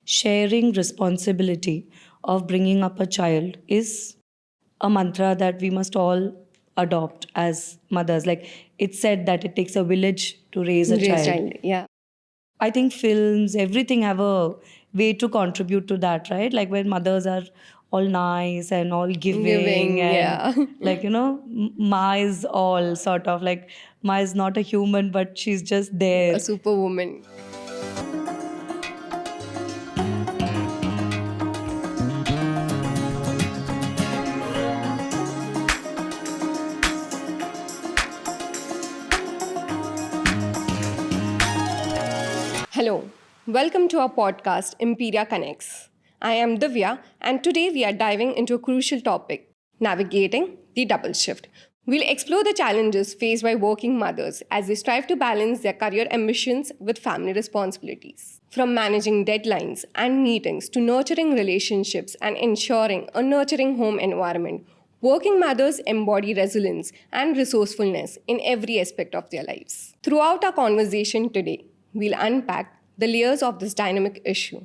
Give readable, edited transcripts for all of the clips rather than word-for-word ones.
sharing responsibility of bringing up a child is a mantra that we must all adopt as mothers. Like it's said that it takes a village to raise a Raise child. child, yeah. I think films, everything have a way to contribute to that, right? Like when mothers are all nice and all giving and Yeah. like, Ma is all sort of like, Ma is not a human, but she's just A there. superwoman. Hello, welcome to our podcast, Imperia Connects. I am Divya, and today we are diving into a crucial topic navigating the double shift. We'll explore the challenges faced by working mothers as they strive to balance their career ambitions with family responsibilities. From managing deadlines and meetings to nurturing relationships and ensuring a nurturing home environment, working mothers embody resilience and resourcefulness in every aspect of their lives. Throughout our conversation today, we'll unpack the layers of this dynamic issue.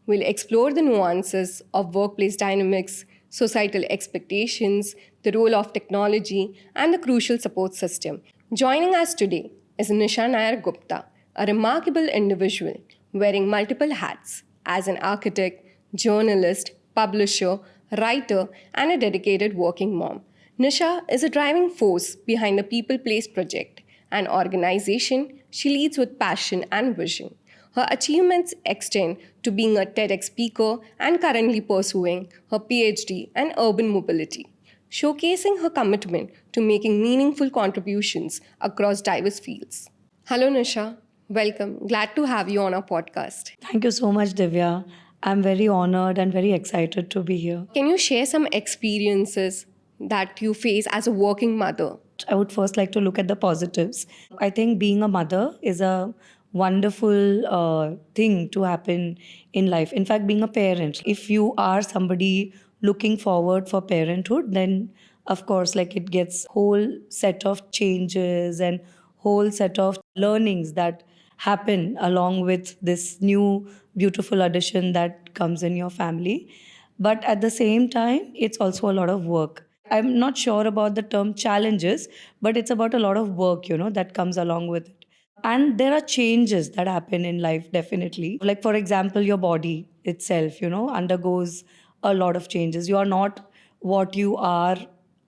We'll explore the nuances of workplace dynamics, societal expectations, the role of technology, and the crucial support system. Joining us today is Nisha Nair Gupta, a remarkable individual wearing multiple hats as an architect, journalist, publisher, writer, and a dedicated working mom. Nisha is a driving force behind the People Place project, an organization she leads with passion and vision. Her achievements extend to being a TEDx speaker and currently pursuing her PhD in urban mobility, showcasing her commitment to making meaningful contributions across diverse fields. Hello, Nisha. Welcome. Glad to have you on our podcast. Thank you so much, Divya. I'm very honored and very excited to be here. Can you share some experiences that you face as a working mother? I would first like to look at the positives. I think being a mother is a wonderful thing to happen in life. In fact, being a parent, if you are somebody looking forward for parenthood, then of course, like it gets whole set of changes and whole set of learnings that happen along with this new beautiful addition that comes in your family. But at the same time, it's also a lot of work. I'm not sure about the term challenges, but it's about a lot of work, that comes along with it. And there are changes that happen in life, definitely. Like, for example, your body itself, undergoes a lot of changes. You are not what you are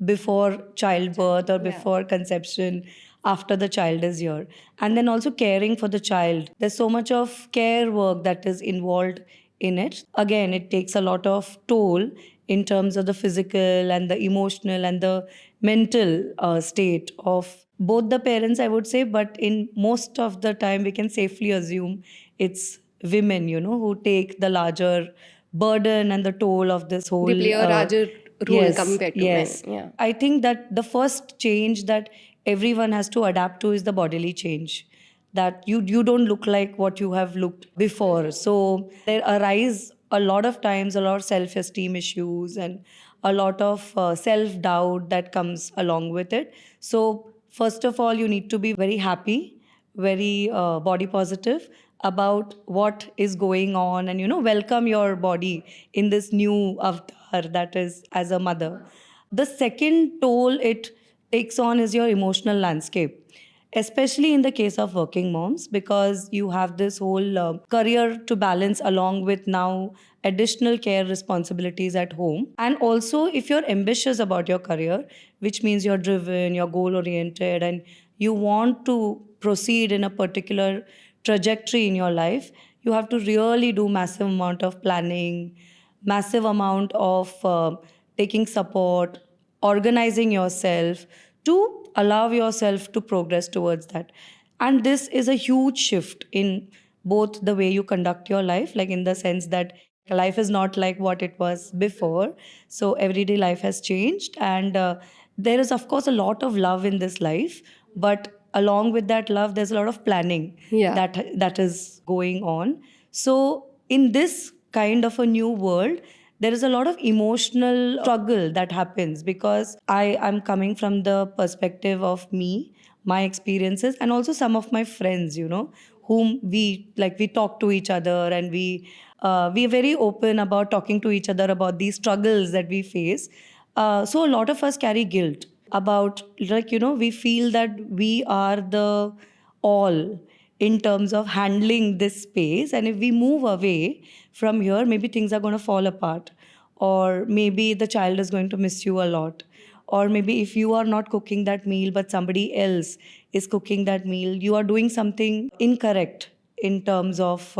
before childbirth or before conception, after the child is here. And then also caring for the child. There's so much of care work that is involved in it. Again, it takes a lot of toll in terms of the physical and the emotional and the mental state of both the parents, I would say. But in most of the time, we can safely assume it's women, who take the larger burden and the toll of this whole. They play a larger role Yes, compared to men. yes. Yeah. I think that the first change that everyone has to adapt to is the bodily change. That you don't look like what you have looked before. So there arise a lot of times a lot of self-esteem issues and a lot of self-doubt that comes along with it. So first of all, you need to be very happy, very body positive about what is going on, and welcome your body in this new avatar that is as a mother. The second toll it takes on is your emotional landscape, especially in the case of working moms, because you have this whole career to balance along with now additional care responsibilities at home. And also, if you're ambitious about your career, which means you're driven, you're goal oriented, and you want to proceed in a particular trajectory in your life, you have to really do massive amount of planning, massive amount of taking support, organizing yourself to allow yourself to progress towards that. And this is a huge shift in both the way you conduct your life, like in the sense that life is not like what it was before. So everyday life has changed, and there is, of course, a lot of love in this life, but along with that love, there's a lot of planning Yeah. that is going on. So in this kind of a new world, there is a lot of emotional struggle that happens because I am coming from the perspective of me, my experiences, and also some of my friends, whom we talk to each other and we We are very open about talking to each other about these struggles that we face. So a lot of us carry guilt about, like, we feel that we are the all in terms of handling this space. And if we move away from here, maybe things are going to fall apart. Or maybe the child is going to miss you a lot. Or maybe if you are not cooking that meal, but somebody else is cooking that meal, you are doing something incorrect in terms of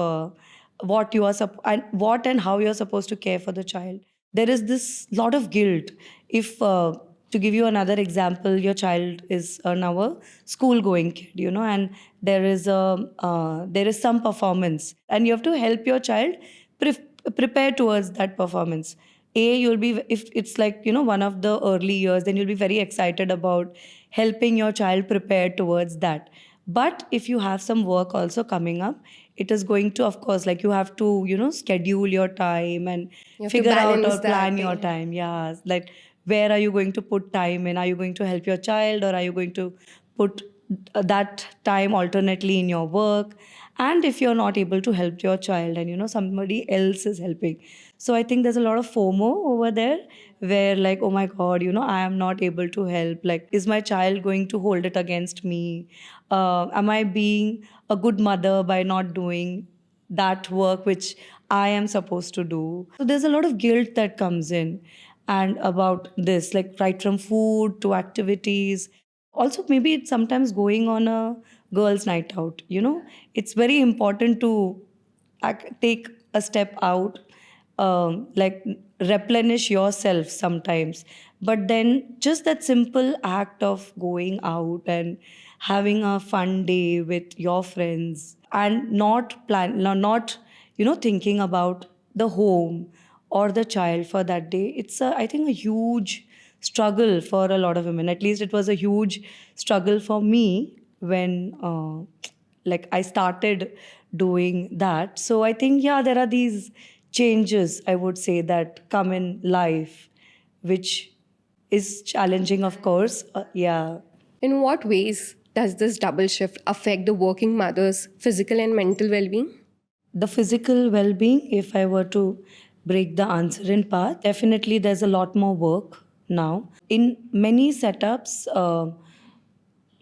what you are and what and how you are supposed to care for the child. There is this lot of guilt. If to give you another example, your child is now a school going kid, and there is some performance, and you have to help your child prepare towards that performance. You'll be, if it's like, one of the early years, then you'll be very excited about helping your child prepare towards that. But if you have some work also coming up, it is going to, of course, like, you have to, schedule your time and You have to figure out or balance plan that. your time. Yeah, like, where are you going to put time in? Are you going to help your child, or are you going to put that time alternately in your work? And if you're not able to help your child, and somebody else is helping, so I think there's a lot of FOMO over there, where, like, oh my god, I am not able to help. Like, is my child going to hold it against me? Am I being a good mother by not doing that work which I am supposed to do? So there's a lot of guilt that comes in, and about this, like, right from food to activities. Also, maybe it's sometimes going on a girls' night out. It's very important to take a step out, like, replenish yourself sometimes. But then just that simple act of going out and having a fun day with your friends, and not thinking about the home or the child for that day, it's I think a huge struggle for a lot of women. At least it was a huge struggle for me when like, I started doing that. So I think, yeah, there are these changes, I would say, that come in life, which is challenging, of course. Yeah. In what ways does this double shift affect the working mother's physical and mental well being? The physical well being, if I were to break the answer in part, definitely there's a lot more work now. In many setups,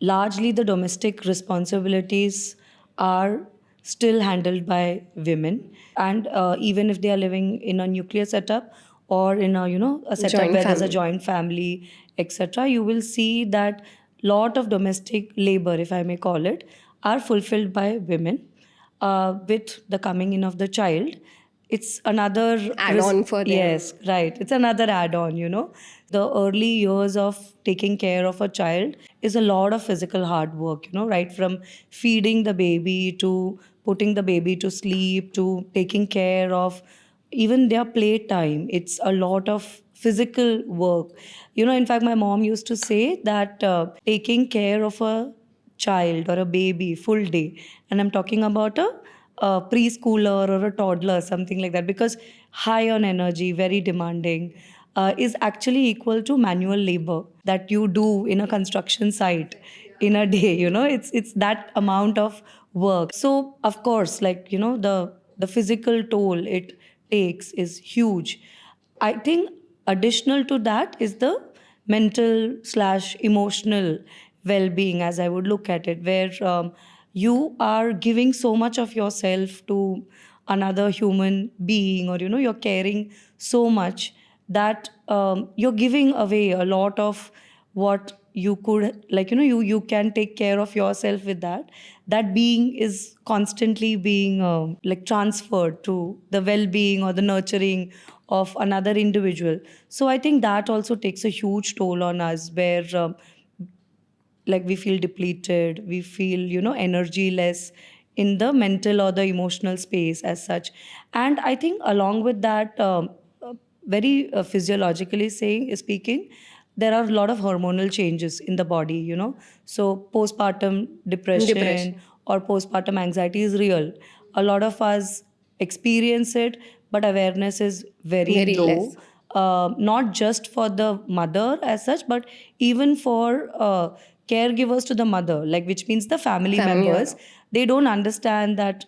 largely the domestic responsibilities are still handled by women. And even if they are living in a nuclear setup, or in a, a setup Joint where there's a family. joint family, etc., you will see that lot of domestic labor, if I may call it, are fulfilled by women. With the coming in of the child, it's another Add on for them. yes, right, it's another add on. The early years of taking care of a child is a lot of physical hard work, right from feeding the baby to putting the baby to sleep to taking care of even their playtime. It's a lot of physical work. In fact, my mom used to say that taking care of a child or a baby full day, and I'm talking about a preschooler or a toddler, something like that, because high on energy, very demanding, is actually equal to manual labor that you do in a construction site in a day. It's that amount of work. So of course, like, the physical toll it takes is huge. I think additional to that is the mental slash emotional well-being, as I would look at it, where you are giving so much of yourself to another human being, or you're caring so much that you're giving away a lot of what you could, like, you can take care of yourself with that being is constantly being like, transferred to the well-being or the nurturing of another individual. So I think that also takes a huge toll on us, where like, we feel depleted, we feel, energy less in the mental or the emotional space as such. And I think along with that, very physiologically speaking, there are a lot of hormonal changes in the body. So postpartum depression Depression. or postpartum anxiety is real. A lot of us experience it, but awareness is very Very low. less. Not just for the mother as such, but even for caregivers to the mother, like, which means the family Family members. or They don't understand that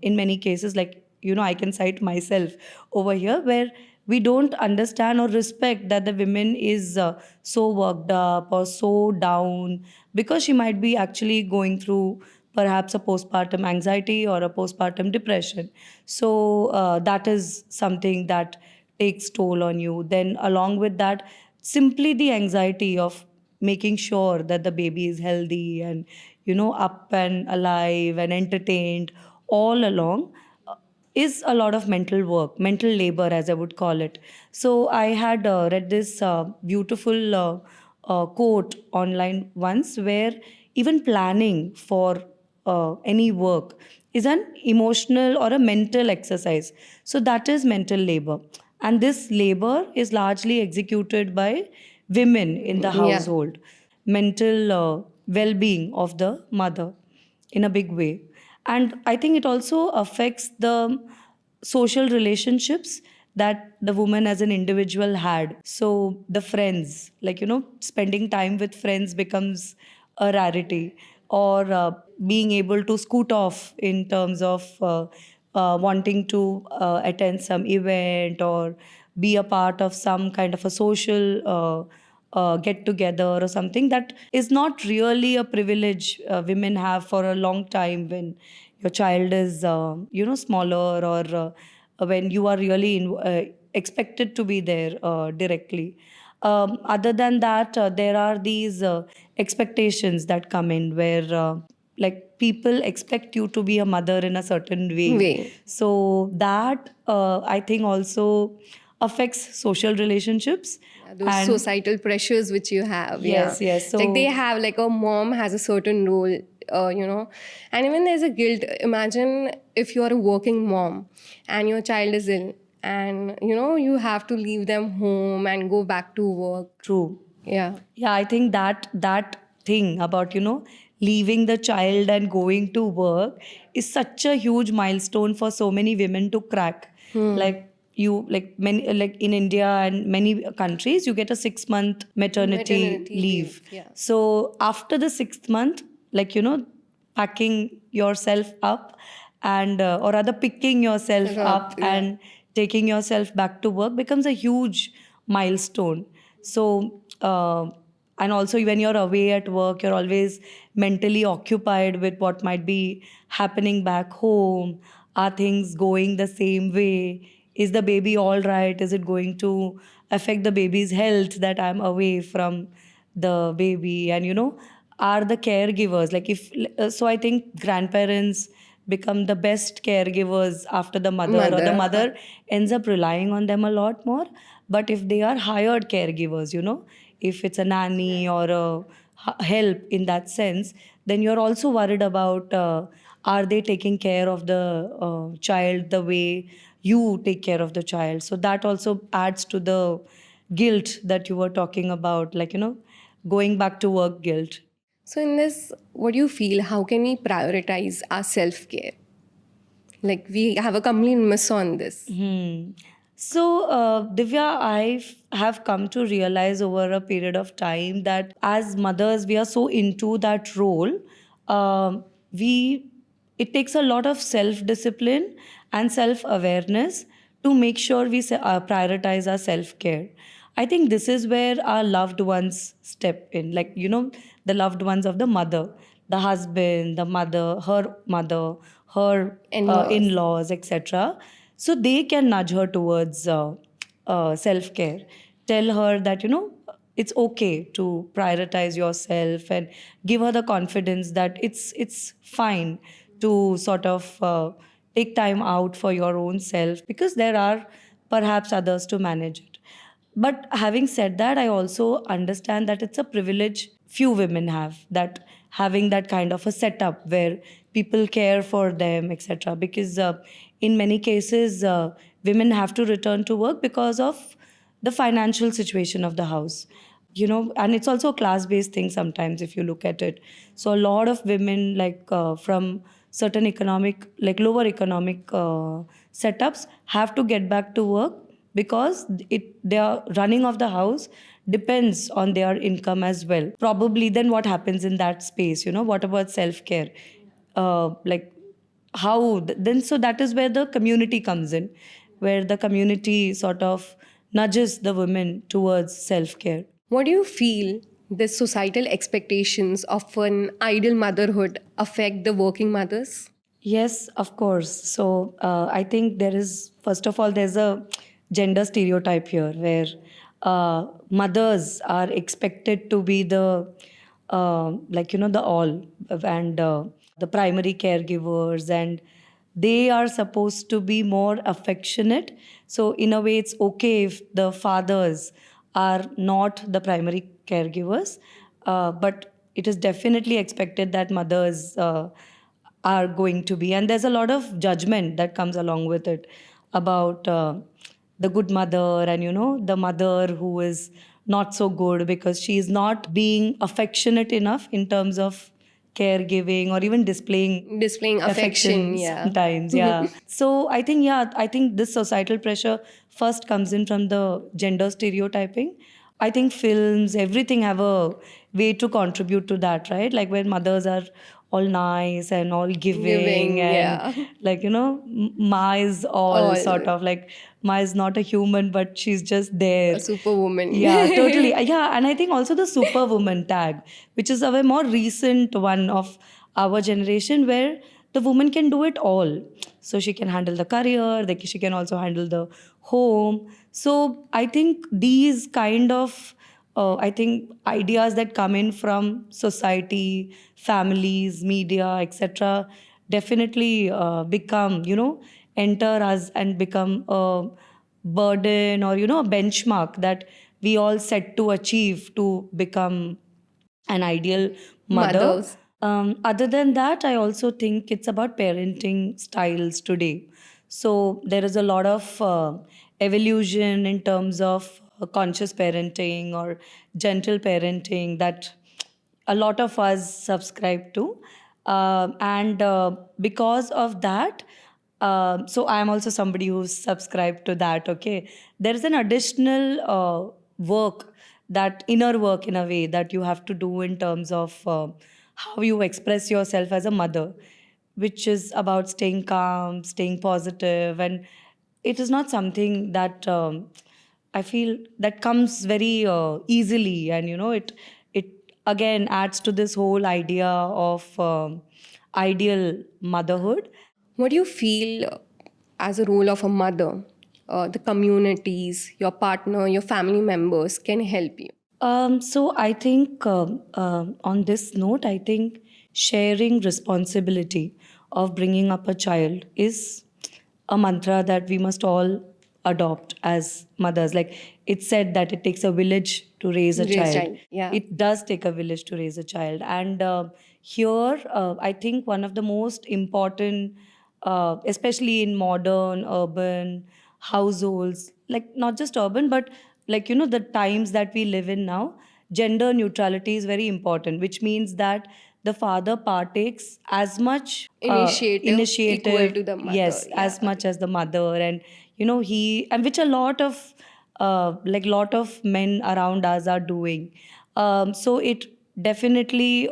in many cases, like, I can cite myself over here, where we don't understand or respect that the woman is so worked up or so down because she might be actually going through perhaps a postpartum anxiety or a postpartum depression. So that is something that takes toll on you. Then along with that, simply the anxiety of making sure that the baby is healthy and up and alive and entertained all along is a lot of mental work, mental labor, as I would call it. So I had read this beautiful quote online once, where even planning for any work is an emotional or a mental exercise. So that is mental labor. And this labor is largely executed by women in the Yeah. household. Mental well being of the mother in a big way. And I think it also affects the social relationships that the woman as an individual had. So the friends, like, spending time with friends becomes a rarity, or being able to scoot off in terms of wanting to attend some event or be a part of some kind of a social get together or something, that is not really a privilege women have for a long time when your child is smaller, or when you are really expected to be there directly. Other than that, there are these expectations that come in, where like people expect you to be a mother in a certain way. Way. So that I think also affects social relationships. Yeah, those And societal pressures which you have, yeah. yes, yes. Like they So have, like a mom has a certain role, and even there's a guilt. Imagine if you are a working mom and your child is ill, and you have to leave them home and go back to work. true. Yeah. Yeah, I think that thing about leaving the child and going to work is such a huge milestone for so many women to crack. Like, many, like in India and many countries, you get a 6 month maternity Maternity leave. leave, yeah. So after the 6th month, like, packing yourself up, and or rather picking yourself Up, up yeah. and taking yourself back to work becomes a huge milestone. So and also when you're away at work, you're always mentally occupied with what might be happening back home. Are things going the same way? Is the baby all right? Is it going to affect the baby's health that I'm away from the baby? And are the caregivers, like, if so I think grandparents become the best caregivers after the mother, or the Mother. mother ends up relying on them a lot more. But if they are hired caregivers, if it's a nanny or a help in that sense, then you're also worried about, are they taking care of the child the way you take care of the child? So that also adds to the guilt that you were talking about, like, going back to work guilt. So in this, what do you feel? How can we prioritize our self care? Like we have a complete miss on this. So, Divya, have come to realize over a period of time that as mothers, we are so into that role. We It takes a lot of self discipline and self awareness to make sure we prioritize our self care. I think this is where our loved ones step in, like, the loved ones of the mother, the husband, the mother, her In-laws. in-laws, etc. So they can nudge her towards self-care. Tell her that it's okay to prioritize yourself, and give her the confidence that it's fine to sort of take time out for your own self, because there are perhaps others to manage it. But having said that, I also understand that it's a privilege few women have, that having that kind of a setup where people care for them, etc. Because in many cases, women have to return to work because of the financial situation of the house. And it's also a class based thing sometimes, if you look at it. So a lot of women, like, from certain economic, like lower economic setups, have to get back to work because their running of the house depends on their income as well. Probably then what happens in that space? What about self care? Like, then so that is where the community comes in, where the community sort of nudges the women towards self-care. What do you feel the societal expectations of an ideal motherhood affect the working mothers? Yes, of course. So I think there is, first of all, there's a gender stereotype here where mothers are expected to be the, the all and the primary caregivers, and they are supposed to be more affectionate. So, in a way, it's okay if the fathers are not the primary caregivers, but it is definitely expected that mothers are going to be. And there's a lot of judgment that comes along with it about the good mother and, the mother who is not so good because she is not being affectionate enough in terms of caregiving or even Displaying affection, affection yeah. sometimes. Yeah. So I think this societal pressure first comes in from the gender stereotyping. I think films, everything have a way to contribute to that, right? Like when mothers are all nice and all giving, Giving, and yeah. like, Ma is all All sort of like, Ma is not a human, but she's just there. a superwoman. Yeah, totally. Yeah, and I think also the superwoman tag, which is a very more recent one of our generation, where the woman can do it all. So she can handle the career, she can also handle the home. So I think these kind of I think ideas that come in from society, families, media, etc., definitely become, enter us and become a burden or, a benchmark that we all set to achieve to become an ideal mother. Mothers. Other than that, I also think it's about parenting styles today. So there is a lot of evolution in terms of conscious parenting or gentle parenting that a lot of us subscribe to. And because of that, so I am also somebody who's subscribed to that. Okay. There is an additional work, that inner work in a way, that you have to do in terms of how you express yourself as a mother, which is about staying calm, staying positive, and it is not something that I feel that comes very easily, and it again adds to this whole idea of ideal motherhood. What do you feel as a role of a mother? The communities, your partner, your family members can help you. So I think on this note, I think sharing responsibility of bringing up a child is a mantra that we must all adopt as mothers. Like it's said that it takes a village to raise a Raise child. child, yeah. It does take a village to raise a child. And here, I think one of the most important, especially in modern urban households, like not just urban, but like, the times that we live in now, gender neutrality is very important, which means that the father partakes as much Initiative equal initiative, to the mother, yes, yeah. as much as the mother. And he, and which a lot of lot of men around us are doing. So it definitely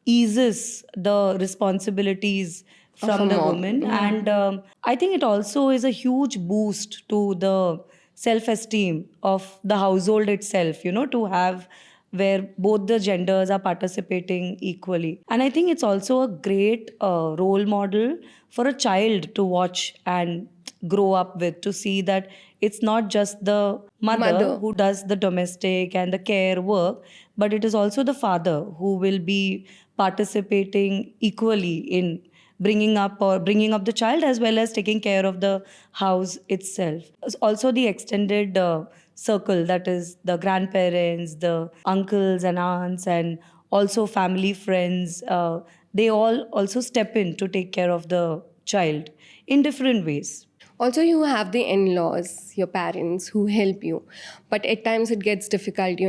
eases the responsibilities Of a from the mom. woman. Mhm. And I think it also is a huge boost to the self esteem of the household itself, to have where both the genders are participating equally. And I think it's also a great role model for a child to watch and grow up with, to see that it's not just the mother Mother. who does the domestic and the care work, but it is also the father who will be participating equally in bringing up the child, as well as taking care of the house itself. Also the extended circle, that is the grandparents, the uncles and aunts, and also family friends, they all also step in to take care of the child in different ways. Also, you have the in laws, your parents who help you. But at times it gets difficult,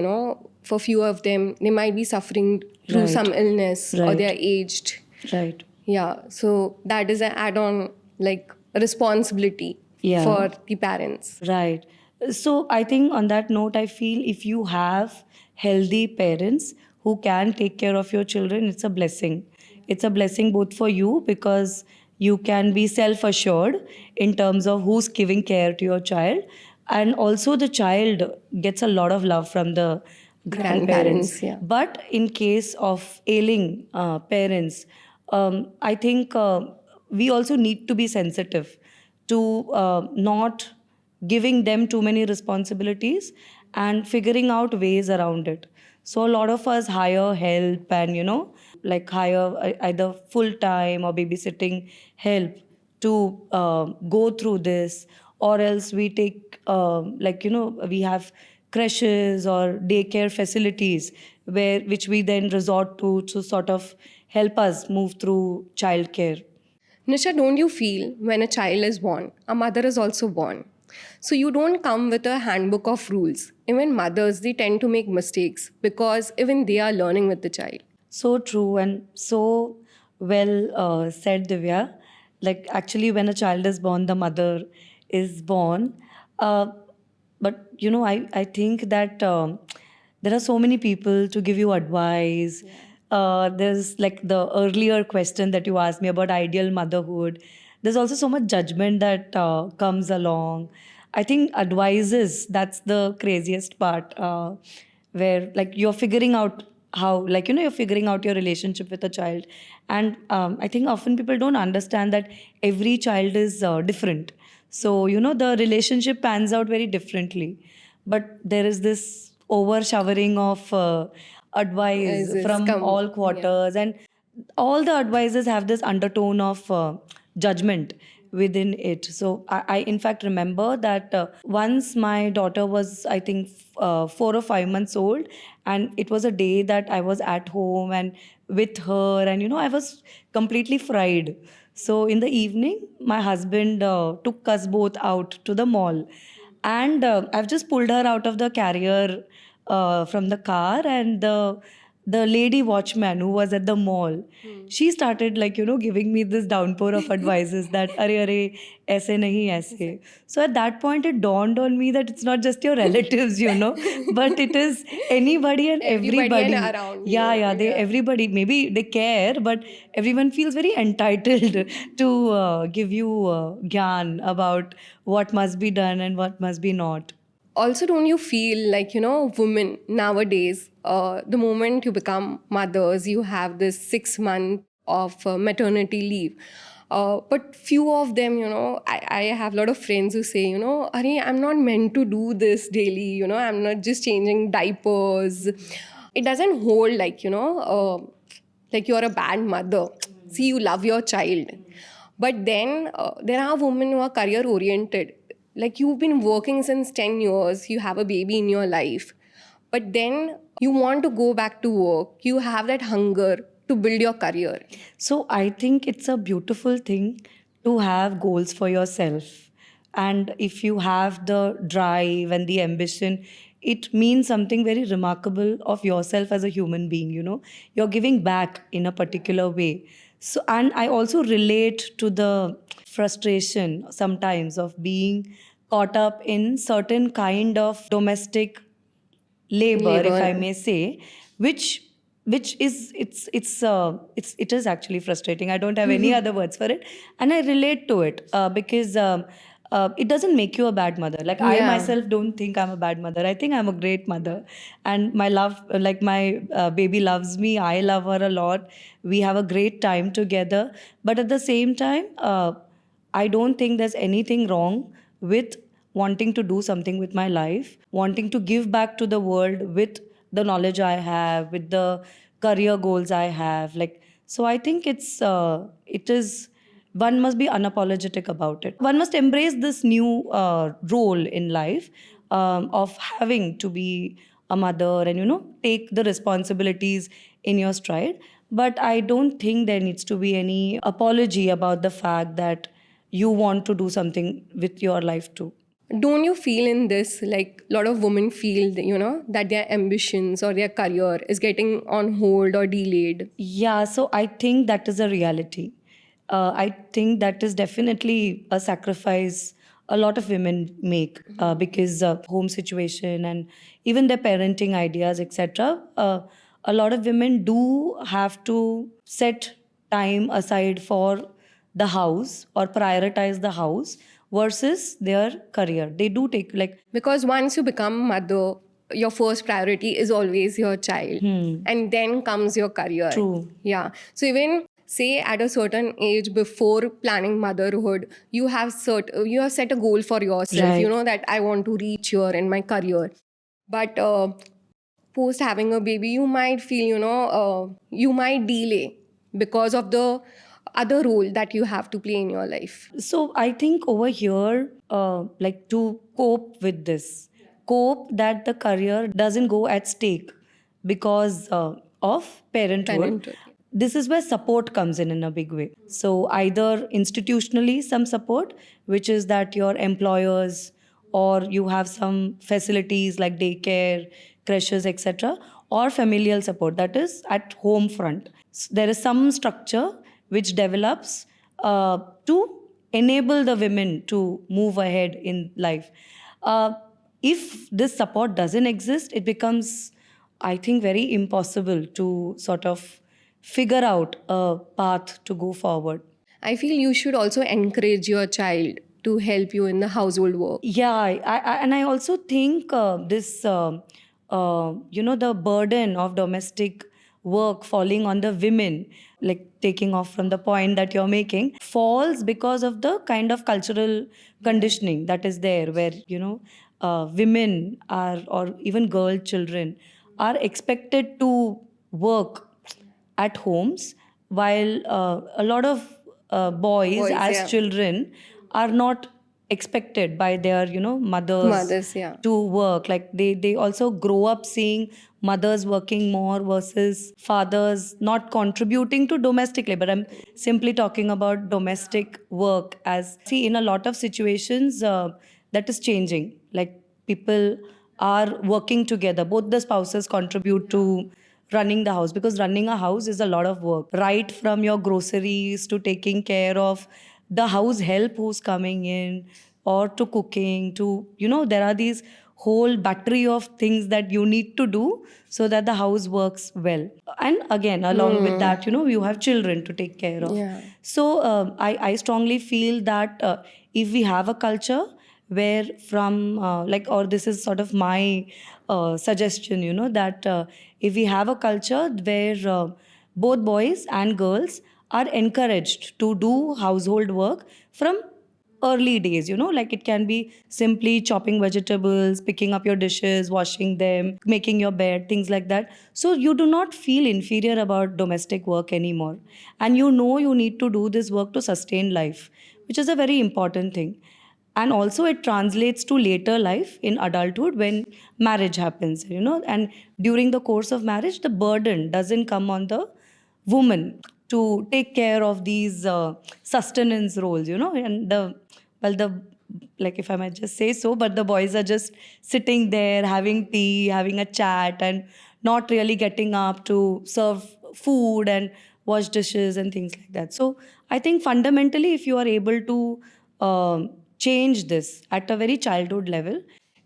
For few of them, they might be suffering through Right. some illness or they are Right. aged. Right. Yeah, so that is an add on, like a responsibility Yeah. for the parents. Right. So I think on that note, I feel if you have healthy parents who can take care of your children, it's a blessing. It's a blessing both for you, because You can be self assured in terms of who's giving care to your child. And also, the child gets a lot of love from the grandparents. Grandparents, yeah. But in case of ailing parents, I think we also need to be sensitive to not giving them too many responsibilities and figuring out ways around it. So a lot of us hire help and, like hire either full time or babysitting help to go through this, or else we take, we have creches or daycare facilities which we then resort to sort of help us move through childcare. Nisha, don't you feel when a child is born, a mother is also born? So you don't come with a handbook of rules. Even mothers, they tend to make mistakes because even they are learning with the child. So true and so well said, Divya. Like, actually, when a child is born, the mother is born. Uh, but, I think that there are so many people to give you advice. There's like the earlier question that you asked me about ideal motherhood. There's also so much judgment that comes along. I think advices, that's the craziest part, where like you're figuring out how, like, you're figuring out your relationship with a child. And I think often people don't understand that every child is different. So, the relationship pans out very differently. But there is this over showering of advice Is this from come? all Yeah. quarters, and all the advices have this undertone of judgment within it. So I in fact remember that once my daughter was, I think, 4 or 5 months old, and it was a day that I was at home and with her, and I was completely fried. So in the evening, my husband took us both out to the mall, and I've just pulled her out of the carrier from the car, and the lady watchman who was at the mall, she started, like, giving me this downpour of advices that are aise nahi aise. So at that point it dawned on me that it's not just your relatives, but it is anybody and Everybody and everybody. around Yeah, you. yeah, they Yeah. everybody, maybe they care, but everyone feels very entitled to give you gyan about what must be done and what must be not. Also, don't you feel like, women nowadays, the moment you become mothers, you have this 6 month of maternity leave. But few of them, I have a lot of friends who say, Arey, I'm not meant to do this daily, I'm not just changing diapers. It doesn't hold like you're a bad mother. See, you love your child. But then there are women who are career oriented. Like you've been working since 10 years, you have a baby in your life, but then you want to go back to work. You have that hunger to build your career. So I think it's a beautiful thing to have goals for yourself. And if you have the drive and the ambition, it means something very remarkable of yourself as a human being, You're giving back in a particular way. So, and I also relate to the frustration sometimes of being caught up in certain kind of domestic labor, if I Labor. may say, which it is actually frustrating. I don't have any other words for it, and I relate to it because it doesn't make you a bad mother. Like, I Yeah. myself don't think I'm a bad mother. I think I'm a great mother, and my love, like my baby loves me. I love her a lot. We have a great time together, but at the same time, I don't think there's anything wrong with wanting to do something with my life, wanting to give back to the world with the knowledge I have, with the career goals I have. Like, so I think it is, one must be unapologetic about it. One must embrace this new role in life of having to be a mother and, take the responsibilities in your stride. But I don't think there needs to be any apology about the fact that you want to do something with your life too. Don't you feel in this like a lot of women feel that, that their ambitions or their career is getting on hold or delayed? Yeah, so I think that is a reality. I think that is definitely a sacrifice a lot of women make because home situation and even their parenting ideas, etc. A lot of women do have to set time aside for the house or prioritize the house versus their career. They do take like Because once you become mother, your first priority is always your child, and then comes your career. True. Yeah. So even say at a certain age before planning motherhood, you have set a goal for yourself. You Right. know that I want to reach here in my career, but post having a baby, you might feel you might delay because of the other role that you have to play in your life. So I think over here, like to cope with this, cope that the career doesn't go at stake because of parenthood. Parenthood. This is where support comes in a big way. So either institutionally some support, which is that your employers or you have some facilities like daycare, creches, etc., or familial support that is at home front. There is some structure which develops to enable the women to move ahead in life. Uh, if this support doesn't exist, it becomes, I think, very impossible to sort of figure out a path to go forward. I feel you should also encourage your child to help you in the household work. Yeah, and I also think the burden of domestic work falling on the women, like taking off from the point that you're making, falls because of the kind of cultural conditioning that is there, where women are, or even girl children, are expected to work at homes, while a lot of boys Boys, as yeah. children are not expected by their mothers Mothers, yeah. to work. Like they also grow up seeing mothers working more versus fathers not contributing to domestic labor. I'm simply talking about domestic work. As see, in a lot of situations, that is changing. Like people are working together, both the spouses contribute to running the house, because running a house is a lot of work, right from your groceries to taking care of the house help who's coming in, or to cooking, to there are these whole battery of things that you need to do so that the house works well. And again, along with that, you have children to take care of. Yeah. So I strongly feel that if we have a culture where from like, or this is sort of my suggestion, that if we have a culture where both boys and girls are encouraged to do household work from early days, like it can be simply chopping vegetables, picking up your dishes, washing them, making your bed, things like that, so you do not feel inferior about domestic work anymore, and you need to do this work to sustain life, which is a very important thing. And also it translates to later life in adulthood when marriage happens, and during the course of marriage the burden doesn't come on the woman to take care of these sustenance roles, and the like, if I might just say so, but the boys are just sitting there having tea, having a chat, and not really getting up to serve food and wash dishes and things like that. So I think fundamentally, if you are able to change this at a very childhood level,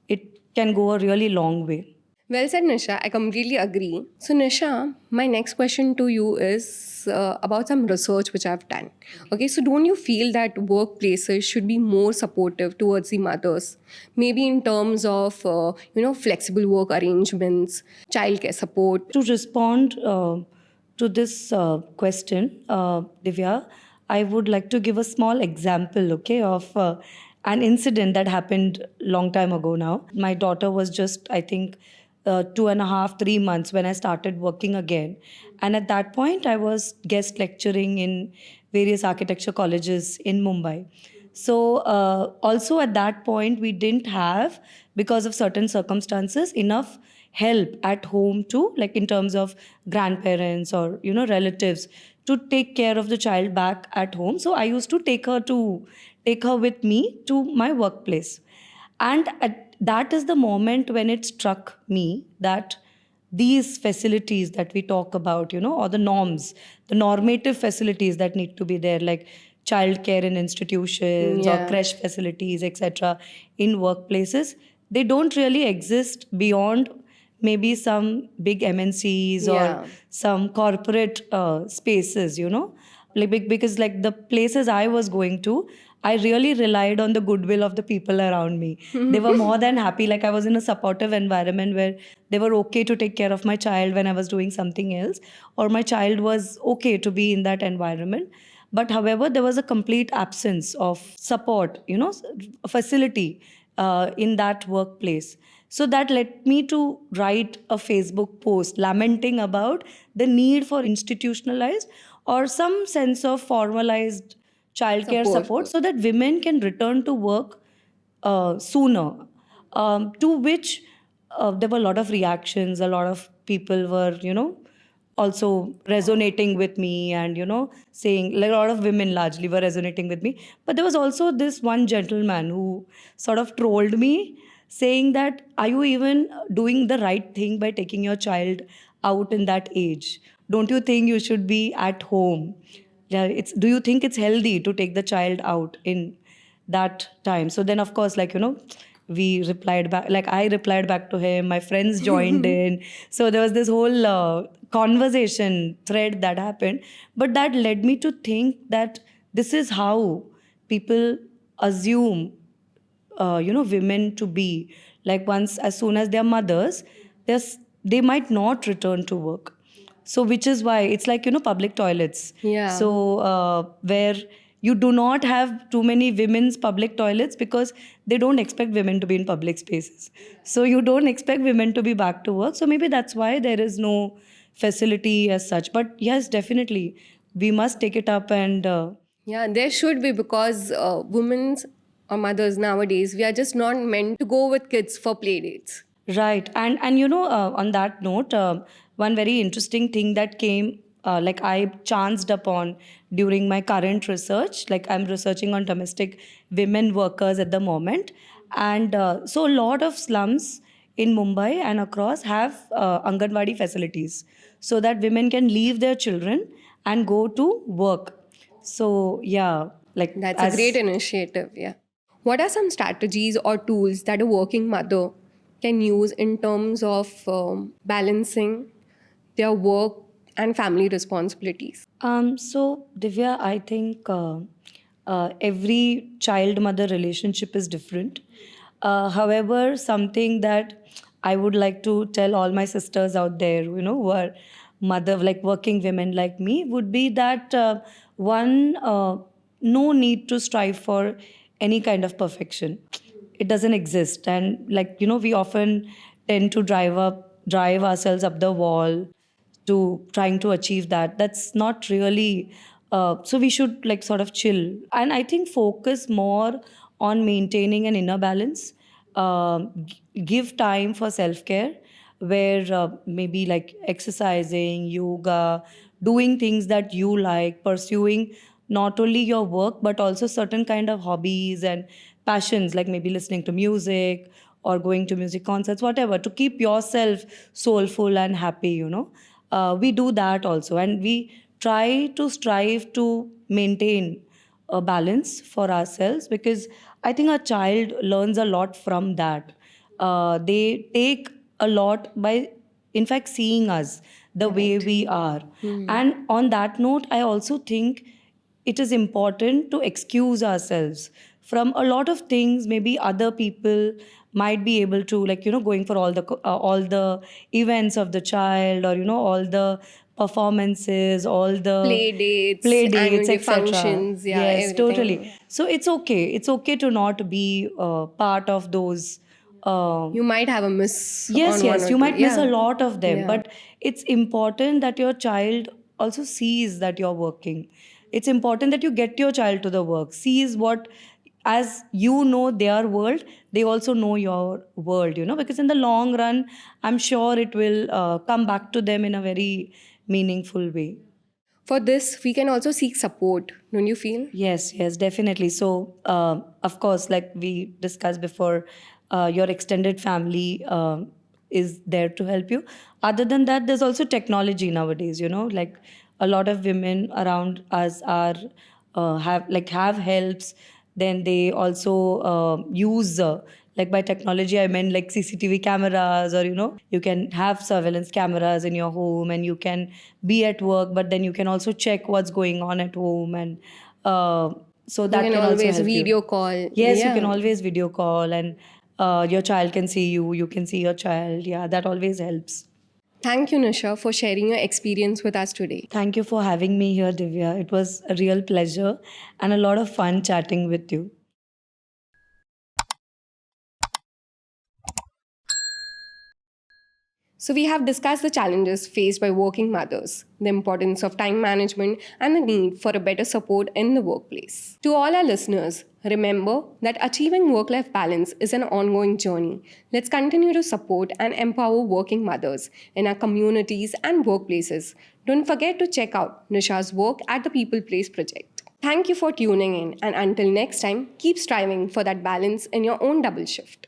it can go a really long way. Well said, Nisha. I completely agree. So, Nisha, my next question to you is about some research which I've done. Okay, so don't you feel that workplaces should be more supportive towards the mothers? Maybe in terms of, flexible work arrangements, childcare support. To respond to this question, Divya, I would like to give a small example, okay, of an incident that happened long time ago now. My daughter was just, I think, 2.5, 3 months when I started working again. And at that point, I was guest lecturing in various architecture colleges in Mumbai. So, also at that point, we didn't have, because of certain circumstances, enough help at home to, like in terms of grandparents or relatives, to take care of the child back at home. So I used to take her with me to my workplace. And that is the moment when it struck me that these facilities that we talk about, or the norms, the normative facilities that need to be there, like childcare in institutions or Yeah. creche facilities, etc., in workplaces, they don't really exist beyond maybe some big MNCs or Yeah. some corporate spaces, like because like the places I was going to, I really relied on the goodwill of the people around me. They were more than happy. Like I was in a supportive environment where they were okay to take care of my child when I was doing something else, or my child was okay to be in that environment. But however, there was a complete absence of support, facility in that workplace. So that led me to write a Facebook post lamenting about the need for institutionalized or some sense of formalized childcare Support. support so that women can return to work sooner. To which there were a lot of reactions, a lot of people were, also resonating with me, and saying, like, a lot of women largely were resonating with me. But there was also this one gentleman who sort of trolled me, saying that, are you even doing the right thing by taking your child out in that age? Don't you think you should be at home? Yeah, do you think it's healthy to take the child out in that time? So then, of course, we replied back, like I replied back to him, my friends joined in. So there was this whole conversation thread that happened. But that led me to think that this is how people assume women to be. Like, once, as soon as they're mothers, they might not return to work. So which is why it's like, public toilets. Yeah. So where you do not have too many women's public toilets, because they don't expect women to be in public spaces. So you don't expect women to be back to work. So maybe that's why there is no facility as such. But yes, definitely we must take it up. And Yeah, there should be, because women or mothers nowadays, we are just not meant to go with kids for play dates. right. And on that note, one very interesting thing that came, like I chanced upon during my current research. Like, I'm researching on domestic women workers at the moment, and so a lot of slums in Mumbai and across have Anganwadi facilities, so that women can leave their children and go to work. So yeah, like, That's a great as initiative, yeah. What are some strategies or tools that a working mother can use in terms of balancing their work and family responsibilities? So, Divya, I think every child mother relationship is different. However, something that I would like to tell all my sisters out there, who are mother, like working women like me, would be that one, no need to strive for any kind of perfection. It doesn't exist. And, like, we often tend to drive ourselves up the wall to trying to achieve that. That's not really so we should, like, sort of chill, and I think focus more on maintaining an inner balance. Give time for self-care, where maybe like exercising, yoga, doing things that you like, pursuing not only your work but also certain kind of hobbies and passions, like maybe listening to music or going to music concerts, whatever, to keep yourself soulful and happy. We do that also, and we try to strive to maintain a balance for ourselves, because I think a child learns a lot from that. They take a lot by, in fact, seeing us the way Correct. we are. And on that note, I also think it is important to excuse ourselves from a lot of things maybe other people might be able to, like, going for all the events of the child, or all the performances, all the Play dates, play annual dates, day etc. functions, yeah, Yes, everything. totally. So it's okay to not be part of those. You might have a miss Yes, on one yes, or you two. might miss a Yeah. lot of them, Yeah. but it's important that your child also sees that you're working. It's important that you get your child to the work, sees what, as their world, they also know your world, because in the long run, I'm sure it will come back to them in a very meaningful way. For this, we can also seek support, don't you feel? Yes, yes, definitely. So, of course, like we discussed before, your extended family is there to help you. Other than that, there's also technology nowadays. Like a lot of women around us are have helps. Then they also use Like by technology, I meant like CCTV cameras, or you can have surveillance cameras in your home, and you can be at work, but then you can also check what's going on at home, and uh, so You that can can also always help you. video call. Yes, you can Yeah. always video call, and your child can see you, you can see your child. Yeah, that always helps. Thank you, Nisha, for sharing your experience with us today. Thank you for having me here, Divya. It was a real pleasure and a lot of fun chatting with you. So, we have discussed the challenges faced by working mothers, the importance of time management, and the need for a better support in the workplace. To all our listeners, remember that achieving work life balance is an ongoing journey. Let's continue to support and empower working mothers in our communities and workplaces. Don't forget to check out Nisha's work at the People Place Project. Thank you for tuning in, and until next time, keep striving for that balance in your own double shift.